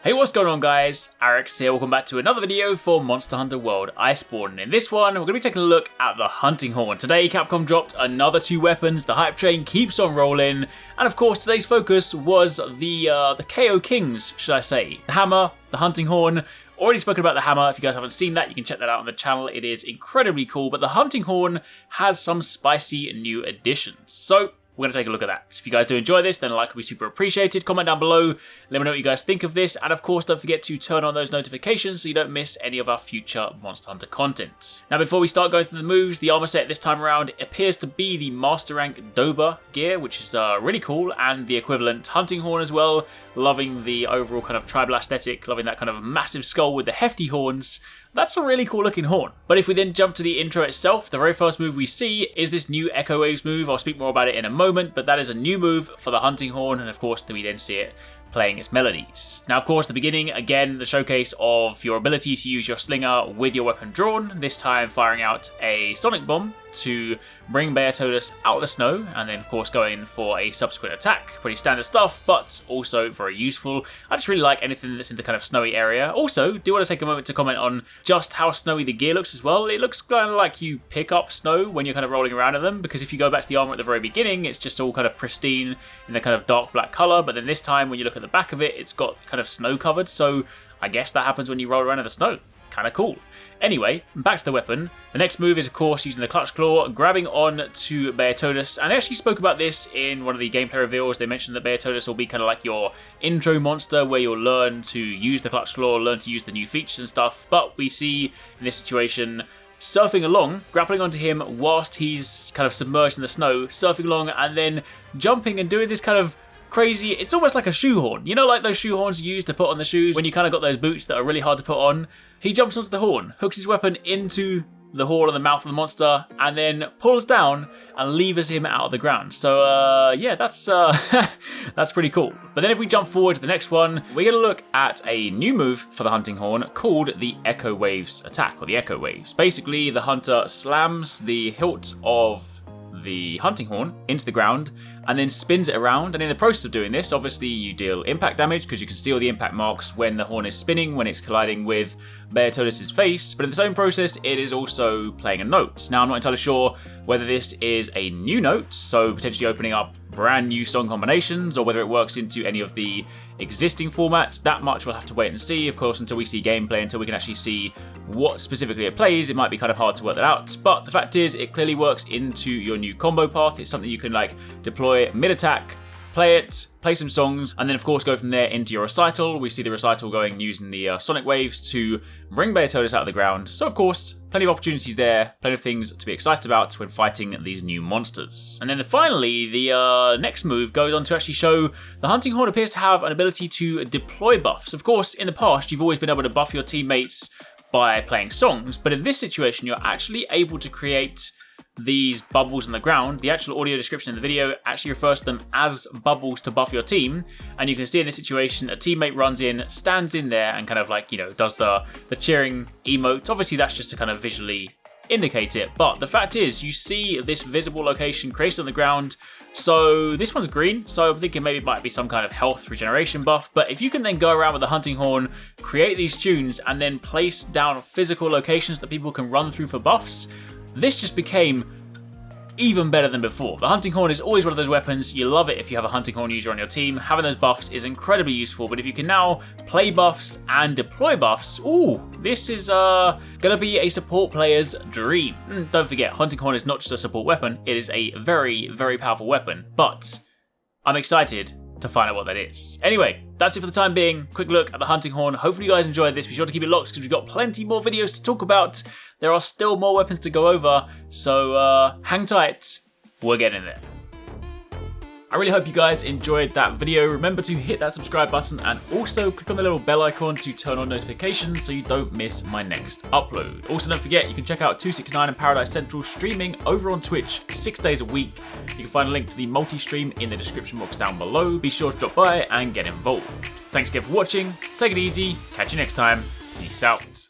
Hey, what's going on guys? Arekkz here, welcome back to another video for Monster Hunter World Iceborne. In this one, we're going to be taking a look at the hunting horn. Today, Capcom dropped another 2 weapons, the hype train keeps on rolling, and of course today's focus was the KO Kings, should I say. The hammer, the hunting horn. Already spoken about the hammer. If you guys haven't seen that, you can check that out on the channel. It is incredibly cool, but the hunting horn has some spicy new additions. So we're going to take a look at that. If you guys do enjoy this, then a like would be super appreciated. Comment down below, let me know what you guys think of this, and of course don't forget to turn on those notifications so you don't miss any of our future Monster Hunter content. Now before we start going through the moves, the armor set this time around appears to be the Master Rank Dober gear, which is really cool, and the equivalent hunting horn as well. Loving the overall kind of tribal aesthetic, loving that kind of massive skull with the hefty horns. That's a really cool looking horn. But if we then jump to the intro itself, the very first move we see is this new Echo Waves move. I'll speak more about it in a moment, but that is a new move for the hunting horn, and of course we then see it playing its melodies. Now of course the beginning, again, the showcase of your ability to use your slinger with your weapon drawn, this time firing out a sonic bomb to bring Beartodus out of the snow, and then of course going for a subsequent attack. Pretty standard stuff, but also very useful. I just really like anything that's in the kind of snowy area. Also, do want to take a moment to comment on just how snowy the gear looks as well. It looks kind of like you pick up snow when you're kind of rolling around in them, because if you go back to the armor at the very beginning, it's just all kind of pristine in the kind of dark black color, but then this time when you look at the back of it, it's got kind of snow covered, so I guess that happens when you roll around in the snow. Kind of cool. Anyway, back to the weapon. The next move is of course using the clutch claw, grabbing on to Beartodus, and they actually spoke about this in one of the gameplay reveals. They mentioned that Beartodus will be kind of like your intro monster where you'll learn to use the clutch claw, learn to use the new features and stuff, but we see in this situation surfing along, grappling onto him whilst he's kind of submerged in the snow, surfing along and then jumping and doing this kind of crazy, it's almost like a shoehorn. You know, like those shoehorns you use to put on the shoes when you kind of got those boots that are really hard to put on? He jumps onto the horn, hooks his weapon into the horn of the mouth of the monster, and then pulls down and levers him out of the ground. So yeah, that's that's pretty cool. But then if we jump forward to the next one, we're going to look at a new move for the hunting horn called the Echo Waves attack, or the Echo Waves. Basically, the hunter slams the hilt of the hunting horn into the ground and then spins it around, and in the process of doing this, obviously you deal impact damage because you can see all the impact marks when the horn is spinning, when it's colliding with Beartodus' face, but in the same process it is also playing a note. Now I'm not entirely sure whether this is a new note, so potentially opening up brand new song combinations, or whether it works into any of the existing formats. That much we'll have to wait and see, of course, until we see gameplay, until we can actually see what specifically it plays. It might be kind of hard to work that out, but the fact is it clearly works into your new combo path. It's something you can like deploy mid-attack, play it, play some songs, and then of course go from there into your recital. We see the recital going using the sonic waves to bring Beartodus out of the ground. So of course, plenty of opportunities there, plenty of things to be excited about when fighting these new monsters. And then finally, the next move goes on to actually show the hunting horn appears to have an ability to deploy buffs. Of course, in the past, you've always been able to buff your teammates by playing songs, but in this situation, you're actually able to create these bubbles on the ground. The actual audio description in the video actually refers to them as bubbles to buff your team, and you can see in this situation a teammate runs in, stands in there and kind of like, you know, does the cheering emote. Obviously that's just to kind of visually indicate it, but the fact is you see this visible location created on the ground. So this one's green, so I'm thinking maybe it might be some kind of health regeneration buff, but if you can then go around with the hunting horn, create these tunes, and then place down physical locations that people can run through for buffs, this just became even better than before. The hunting horn is always one of those weapons, you love it if you have a hunting horn user on your team. Having those buffs is incredibly useful, but if you can now play buffs and deploy buffs, ooh, this is gonna be a support player's dream. Don't forget, hunting horn is not just a support weapon, it is a very, very powerful weapon, but I'm excited to find out what that is. Anyway, that's it for the time being. Quick look at the hunting horn. Hopefully you guys enjoyed this. Be sure to keep it locked because we've got plenty more videos to talk about. There are still more weapons to go over, so hang tight. We're getting there. I really hope you guys enjoyed that video. Remember to hit that subscribe button and also click on the little bell icon to turn on notifications so you don't miss my next upload. Also, don't forget you can check out 269 and Paradise Central streaming over on Twitch 6 days a week. You can find a link to the multi-stream in the description box down below. Be sure to drop by and get involved. Thanks again for watching. Take it easy. Catch you next time. Peace out.